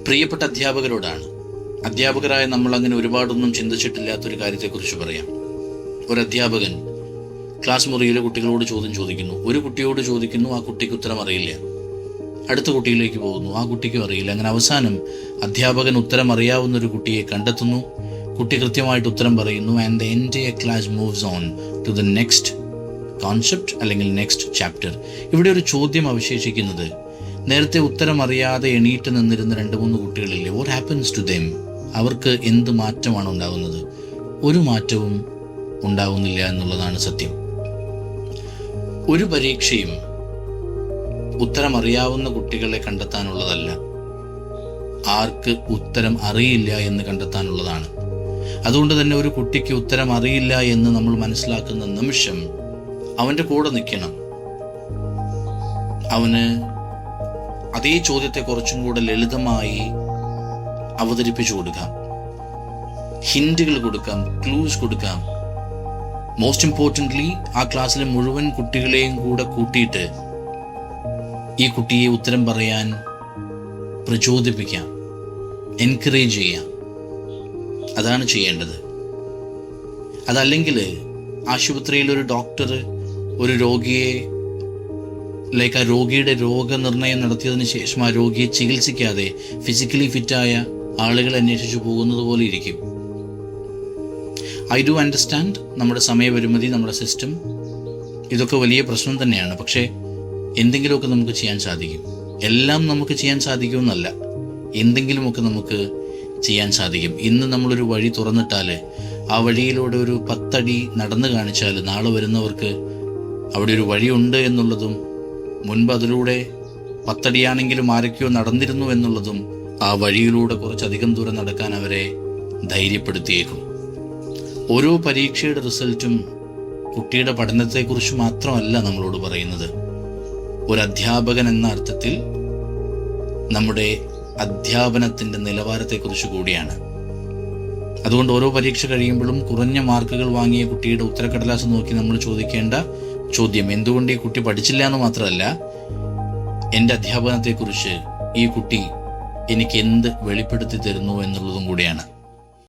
പ്രിയപ്പെട്ട അധ്യാപകരോടാണ്. അധ്യാപകരായ നമ്മൾ അങ്ങനെ ഒരുപാടൊന്നും ചിന്തിച്ചിട്ടില്ലാത്തൊരു കാര്യത്തെക്കുറിച്ച് പറയാം. ഒരു അധ്യാപകൻ ക്ലാസ് മുറിയിലെ കുട്ടികളോട് ചോദ്യം ചോദിക്കുന്നു. ഒരു കുട്ടിയോട് ചോദിക്കുന്നു, ആ കുട്ടിക്ക് ഉത്തരം അറിയില്ല. അടുത്ത കുട്ടിയിലേക്ക് പോകുന്നു, ആ കുട്ടിക്കും അറിയില്ല. അങ്ങനെ അവസാനം അധ്യാപകൻ ഉത്തരം അറിയാവുന്ന ഒരു കുട്ടിയെ കണ്ടെത്തുന്നു. കുട്ടി കൃത്യമായിട്ട് ഉത്തരം പറയുന്നു. And the entire class moves on to the next concept അല്ലെങ്കിൽ നെക്സ്റ്റ് ചാപ്റ്റർ. ഇവിടെ ഒരു ചോദ്യം അവശേഷിക്കുന്നത്, നേരത്തെ ഉത്തരം അറിയാതെ എണീറ്റ് നിന്നിരുന്ന 2-3 കുട്ടികളില്ലേ, വാട്ട് ഹാപ്പൻസ് ടു ദെം? അവർക്ക് എന്ത് മാറ്റമാണ് ഉണ്ടാകുന്നത്? ഒരു മാറ്റവും ഉണ്ടാവുന്നില്ല എന്നുള്ളതാണ് സത്യം. ഒരു പരീക്ഷയും ഉത്തരം അറിയാവുന്ന കുട്ടികളെ കണ്ടെത്താനുള്ളതല്ല, ആർക്ക് ഉത്തരം അറിയില്ല എന്ന് കണ്ടെത്താനുള്ളതാണ്. അതുകൊണ്ട് തന്നെ ഒരു കുട്ടിക്ക് ഉത്തരം അറിയില്ല എന്ന് നമ്മൾ മനസ്സിലാക്കുന്ന നിമിഷം അവൻ്റെ കൂടെ നിൽക്കണം. അവന് അതേ ചോദ്യത്തെ കുറച്ചും കൂടെ ലളിതമായി അവതരിപ്പിച്ചു കൊടുക്കാം, ഹിന്റുകൾ കൊടുക്കാം, ക്ലൂസ് കൊടുക്കാം. മോസ്റ്റ് ഇമ്പോർട്ടൻ്റ്ലി ആ ക്ലാസ്സിലെ മുഴുവൻ കുട്ടികളെയും കൂടെ കൂട്ടിയിട്ട് ഈ കുട്ടിയെ ഉത്തരം പറയാൻ പ്രചോദിപ്പിക്കാം, എൻകറേജ് ചെയ്യാം. അതാണ് ചെയ്യേണ്ടത്. അതല്ലെങ്കിൽ ആശുപത്രിയിൽ ഒരു ഡോക്ടർ ഒരു രോഗിയെ ആ രോഗിയുടെ രോഗനിർണയം നടത്തിയതിന് ശേഷം ആ രോഗിയെ ചികിത്സിക്കാതെ ഫിസിക്കലി ഫിറ്റായ ആളുകൾ അന്വേഷിച്ചു പോകുന്നത് പോലെ ഇരിക്കും. ഐ ഡു അണ്ടർസ്റ്റാൻഡ് നമ്മുടെ സമയപരിമിതി, നമ്മുടെ സിസ്റ്റം, ഇതൊക്കെ വലിയ പ്രശ്നം തന്നെയാണ്. പക്ഷേ എന്തെങ്കിലുമൊക്കെ നമുക്ക് ചെയ്യാൻ സാധിക്കും. എല്ലാം നമുക്ക് ചെയ്യാൻ സാധിക്കുമെന്നല്ല, എന്തെങ്കിലുമൊക്കെ നമുക്ക് ചെയ്യാൻ സാധിക്കും. ഇന്ന് നമ്മളൊരു വഴി തുറന്നിട്ടാൽ ആ വഴിയിലൂടെ ഒരു 10 അടി നടന്നു കാണിച്ചാൽ നാളെ വരുന്നവർക്ക് അവിടെ ഒരു വഴിയുണ്ട് എന്നുള്ളതും, മുൻപ് അതിലൂടെ 10 അടിയാണെങ്കിലും ആരൊക്കെയോ നടന്നിരുന്നു എന്നുള്ളതും ആ വഴിയിലൂടെ കുറച്ചധികം ദൂരം നടക്കാൻ അവരെ ധൈര്യപ്പെടുത്തിയേക്കും. ഓരോ പരീക്ഷയുടെ റിസൾട്ടും കുട്ടിയുടെ പഠനത്തെക്കുറിച്ച് മാത്രമല്ല നമ്മളോട് പറയുന്നത്. ഒരു അധ്യാപകൻ എന്ന അർത്ഥത്തിൽ നമ്മുടെ അധ്യാപനത്തിൻ്റെ നിലവാരത്തെക്കുറിച്ച് കൂടിയാണ്. അതുകൊണ്ട് ഓരോ പരീക്ഷ കഴിയുമ്പോഴും കുറഞ്ഞ മാർക്കുകൾ വാങ്ങിയ കുട്ടിയുടെ ഉത്തരക്കടലാസ് നോക്കി നമ്മൾ ചോദിക്കേണ്ട ചോദ്യം, എന്തുകൊണ്ട് ഈ കുട്ടി പഠിച്ചില്ല എന്ന് മാത്രമല്ല, എൻ്റെ അധ്യാപനത്തെക്കുറിച്ച് ഈ കുട്ടി എനിക്ക് എന്ത് വെളിപ്പെടുത്തി തരുന്നു എന്നുള്ളതും കൂടിയാണ്.